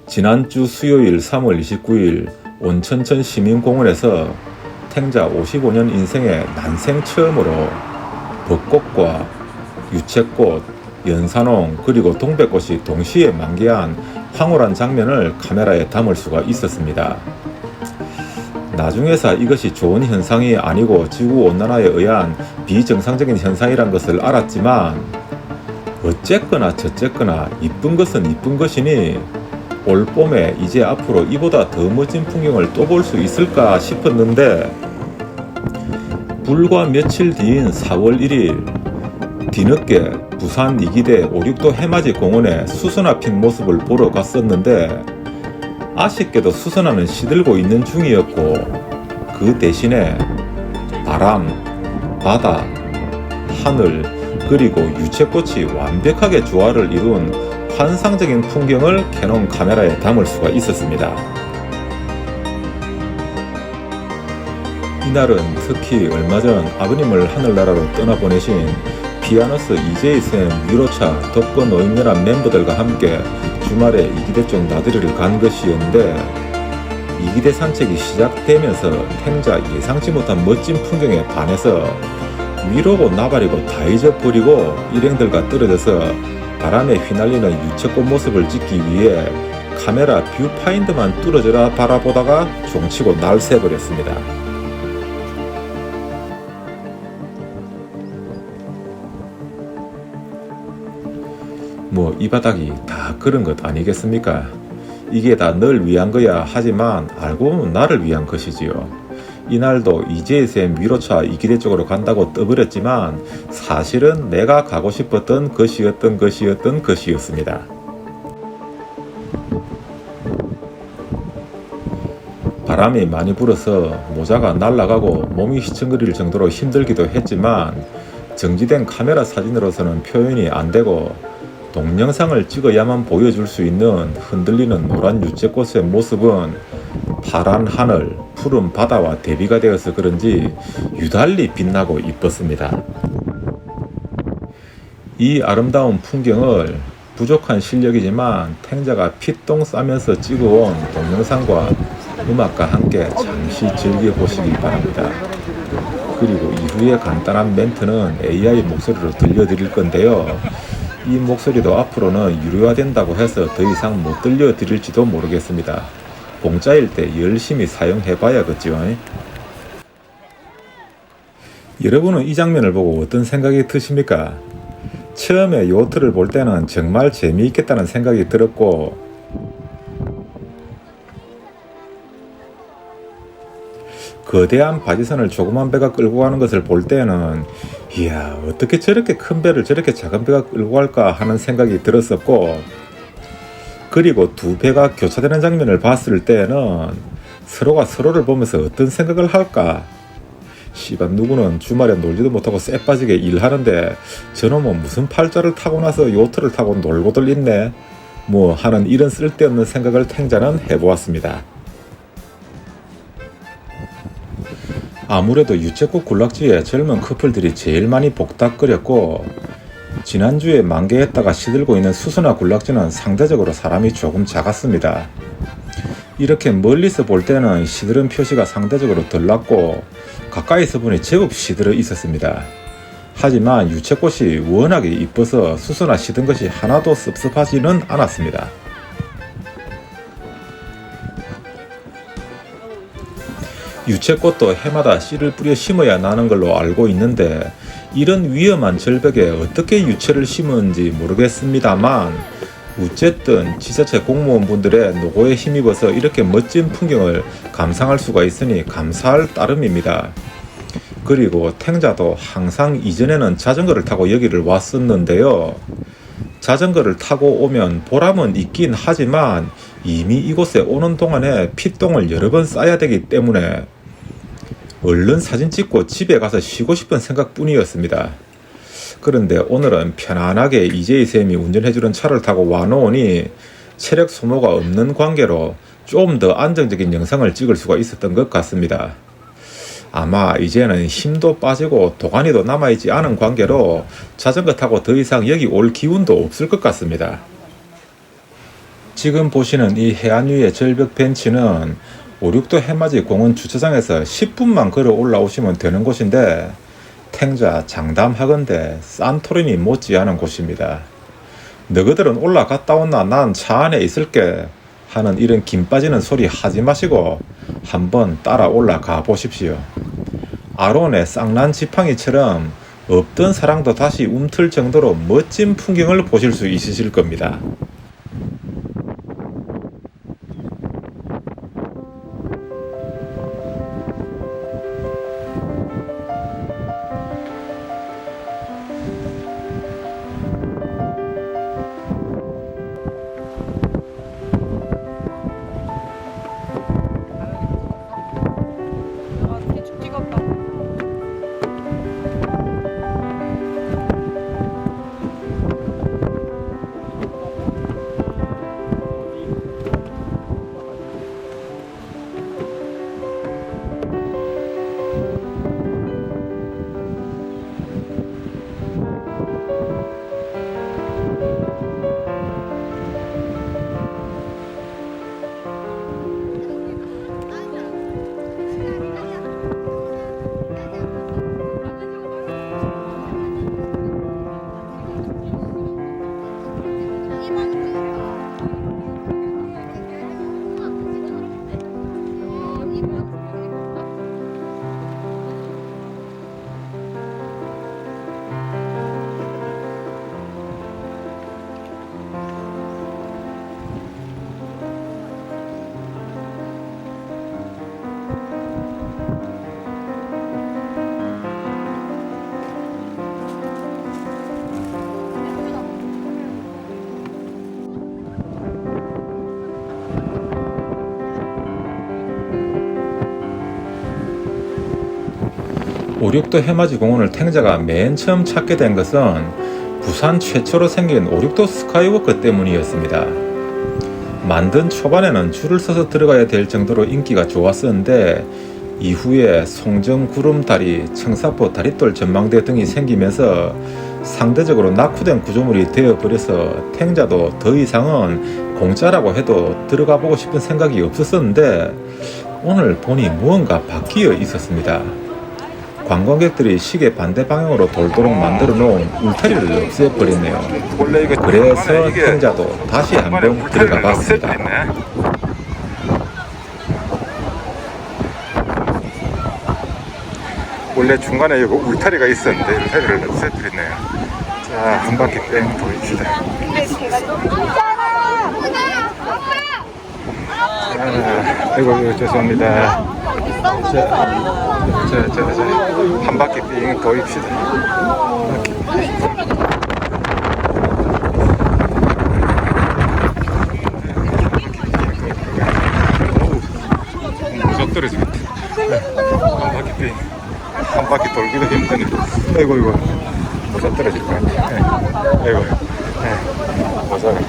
지난주 수요일 3월 29일 온천천 시민공원에서 탱자 55년 인생의 난생 처음으로 벚꽃과 유채꽃, 연산홍 그리고 동백꽃이 동시에 만개한 황홀한 장면을 카메라에 담을 수가 있었습니다. 나중에서 이것이 좋은 현상이 아니고 지구온난화에 의한 비정상적인 현상이란 것을 알았지만 어쨌거나 저쨌거나 이쁜 것은 이쁜 것이니 올 봄에 이제 앞으로 이보다 더 멋진 풍경을 또 볼 수 있을까 싶었는데 불과 며칠 뒤인 4월 1일 뒤늦게 부산 이기대 5.6도 해맞이 공원에 수선화 핀 모습을 보러 갔었는데 아쉽게도 수선화는 시들고 있는 중이었고 그 대신에 바람, 바다, 하늘 그리고 유채꽃이 완벽하게 조화를 이룬 환상적인 풍경을 캐논 카메라에 담을 수가 있었습니다. 이날은 특히 얼마 전 아버님을 하늘나라로 떠나보내신 피아노스 이재희쌤 위로차 덕거 노인연합 멤버들과 함께 주말에 이기대 쪽 나들이를 간 것이었는데 이기대 산책이 시작되면서 탱자 예상치 못한 멋진 풍경에 반해서 위로고 나발이고 다 잊어버리고 일행들과 떨어져서 바람에 휘날리는 유채꽃 모습을 찍기 위해 카메라 뷰파인더만 뚫어져라 바라보다가 종치고 날 새버렸습니다. 이 바닥이 다 그런 것 아니겠습니까? 이게 다 널 위한 거야 하지만 알고 보면 나를 위한 것이지요. 이날도 이재희쌤 위로차 이기대 쪽으로 간다고 떠버렸지만 사실은 내가 가고 싶었던 것이었습니다. 바람이 많이 불어서 모자가 날아가고 몸이 휘청거릴 정도로 힘들기도 했지만 정지된 카메라 사진으로서는 표현이 안 되고 동영상을 찍어야만 보여줄 수 있는 흔들리는 노란 유채꽃의 모습은 파란 하늘, 푸른 바다와 대비가 되어서 그런지 유달리 빛나고 이뻤습니다. 이 아름다운 풍경을 부족한 실력이지만 탱자가 피똥 싸면서 찍어온 동영상과 음악과 함께 잠시 즐겨보시기 바랍니다. 그리고 이후에 간단한 멘트는 AI 목소리로 들려드릴 건데요. 이 목소리도 앞으로는 유료화된다고 해서 더 이상 못 들려드릴지도 모르겠습니다. 공짜일 때 열심히 사용해봐야겠죠. 여러분은 이 장면을 보고 어떤 생각이 드십니까? 처음에 요트를 볼 때는 정말 재미있겠다는 생각이 들었고 거대한 바지선을 조그만 배가 끌고 가는 것을 볼 때는 이야 어떻게 저렇게 큰 배를 저렇게 작은 배가 끌고 갈까 하는 생각이 들었었고 그리고 두 배가 교차되는 장면을 봤을 때는 서로가 서로를 보면서 어떤 생각을 할까 씨발 누구는 주말에 놀지도 못하고 쎄빠지게 일하는데 저놈은 무슨 팔자를 타고 나서 요트를 타고 놀고들 있네 하는 이런 쓸데없는 생각을 탱자는 해보았습니다. 아무래도 유채꽃 군락지에 젊은 커플들이 제일 많이 복닥거렸고 지난주에 만개했다가 시들고 있는 수선화 군락지는 상대적으로 사람이 조금 작았습니다. 이렇게 멀리서 볼 때는 시들은 표시가 상대적으로 덜 났고 가까이서 보니 제법 시들어 있었습니다. 하지만 유채꽃이 워낙에 이뻐서 수선화 시든 것이 하나도 섭섭하지는 않았습니다. 유채꽃도 해마다 씨를 뿌려 심어야 나는 걸로 알고 있는데 이런 위험한 절벽에 어떻게 유채를 심었는지 모르겠습니다만 어쨌든 지자체 공무원분들의 노고에 힘입어서 이렇게 멋진 풍경을 감상할 수가 있으니 감사할 따름입니다. 그리고 탱자도 항상 이전에는 자전거를 타고 여기를 왔었는데요. 자전거를 타고 오면 보람은 있긴 하지만 이미 이곳에 오는 동안에 피똥을 여러 번 싸야 되기 때문에 얼른 사진 찍고 집에 가서 쉬고 싶은 생각뿐이었습니다. 그런데 오늘은 편안하게 이재희 쌤이 운전해주는 차를 타고 와놓으니 체력 소모가 없는 관계로 좀 더 안정적인 영상을 찍을 수가 있었던 것 같습니다. 아마 이제는 힘도 빠지고 도가니도 남아있지 않은 관계로 자전거 타고 더 이상 여기 올 기운도 없을 것 같습니다. 지금 보시는 이 해안 위의 절벽 벤치는 오륙도 해맞이 공원 주차장에서 10분만 걸어 올라오시면 되는 곳인데 탱자 장담하건대 산토리니 못지않은 곳입니다. 너희들은 올라갔다 온나 난 차 안에 있을게 하는 이런 김 빠지는 소리 하지 마시고 한번 따라 올라가 보십시오. 아론의 쌍난 지팡이처럼 없던 사랑도 다시 움틀 정도로 멋진 풍경을 보실 수 있으실 겁니다. 대충 찍었다. 오륙도 해맞이 공원을 탱자가 맨 처음 찾게 된 것은 부산 최초로 생긴 오륙도 스카이워크 때문이었습니다. 만든 초반에는 줄을 서서 들어가야 될 정도로 인기가 좋았었는데 이후에 송정 구름다리, 청사포 다리돌 전망대 등이 생기면서 상대적으로 낙후된 구조물이 되어버려서 탱자도 더 이상은 공짜라고 해도 들어가 보고 싶은 생각이 없었었는데 오늘 보니 무언가 바뀌어 있었습니다. 관광객들이 시계 반대 방향으로 돌도록 만들어 놓은 울타리를 없애버렸네요. 그래서 탱자도 다시 한번 들어가 봤습니다. 원래 중간에 여기 울타리가 있었는데 울타리를 없애버렸네요. 자, 한 바퀴 뺑 돌립시다. 아이고 죄송합니다. 한 바퀴 뺑 돌립시다. 무섭 떨어지겠다. 한 바퀴 뺑. 한 바퀴 돌기도 힘드네. 아이고 이거 모자 떨어질 것 같아. 아이고 모자가.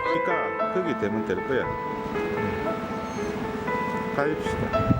그러니까 거기 되면 될 거야. 가입시다.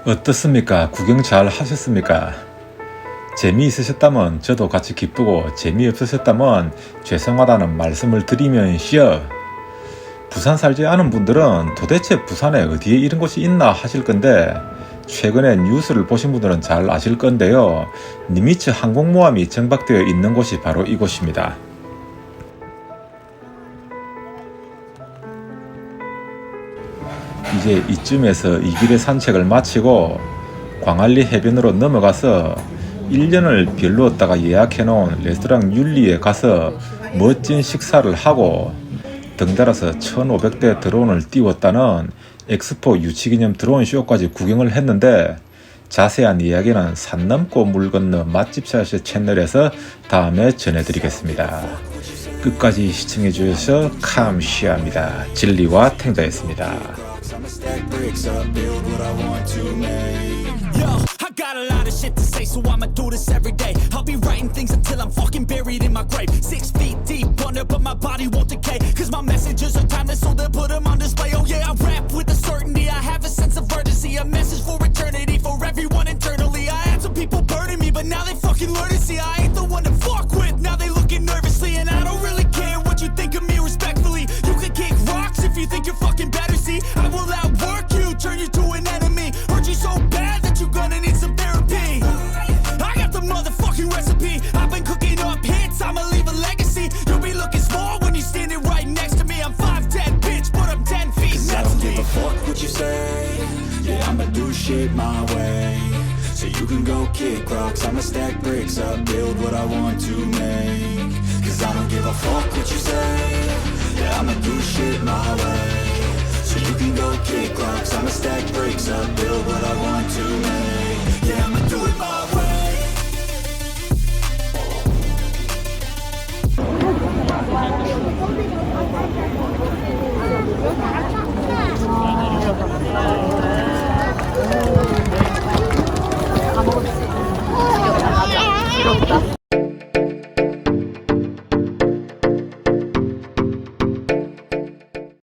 어떻습니까? 구경 잘 하셨습니까? 재미있으셨다면 저도 같이 기쁘고 재미없으셨다면 죄송하다는 말씀을 드리면서 부산 살지 않은 분들은 도대체 부산에 어디에 이런 곳이 있나 하실 건데 최근에 뉴스를 보신 분들은 잘 아실 건데요. 니미츠 항공모함이 정박되어 있는 곳이 바로 이곳입니다. 이제 이쯤에서 이 길의 산책을 마치고 광안리 해변으로 넘어가서 1년을 별로었다가 예약해놓은 레스토랑 율리에 가서 멋진 식사를 하고 덩달아서 1500대 드론을 띄웠다는 엑스포 유치기념 드론 쇼까지 구경을 했는데 자세한 이야기는 산 넘고 물 건너 맛집샷의 채널에서 다음에 전해드리겠습니다. 끝까지 시청해주셔서 감사합니다. 진리와 탱자였습니다. Yo, I got a lot of shit to say, so I'ma do this every day. I'll be writing things until I'm fucking buried in my grave. 6 feet deep under, but my body won't decay. Cause my messages are timeless, so they'll put them on display. Oh yeah, I rap with a certainty, I have a sense of urgency. A message for eternity, for everyone internally. I had some people burning me, but now they fucking learn to see I ain't the one to fuck with. Now they looking nervously, and I don't really care what you think of me respectfully. You can kick rocks if you think you're fucking better, see. I will outwork you, turn you to an enemy. Hurt you so bad that you're gonna need some therapy. I got the motherfucking recipe. I've been cooking up hits, I'ma leave a legacy. You'll be looking small when you're standing right next to me. I'm 5'10", bitch, but I'm 10 feet. I don't give a fuck what you say. Yeah, I'ma do shit my way. So you can go kick rocks, I'ma stack bricks up, build what I want to make. Cause I don't give a fuck what you say. Yeah, I'ma do shit my way. So you can go kick rocks, I'ma stack bricks up, build what I want to make. Yeah, I'ma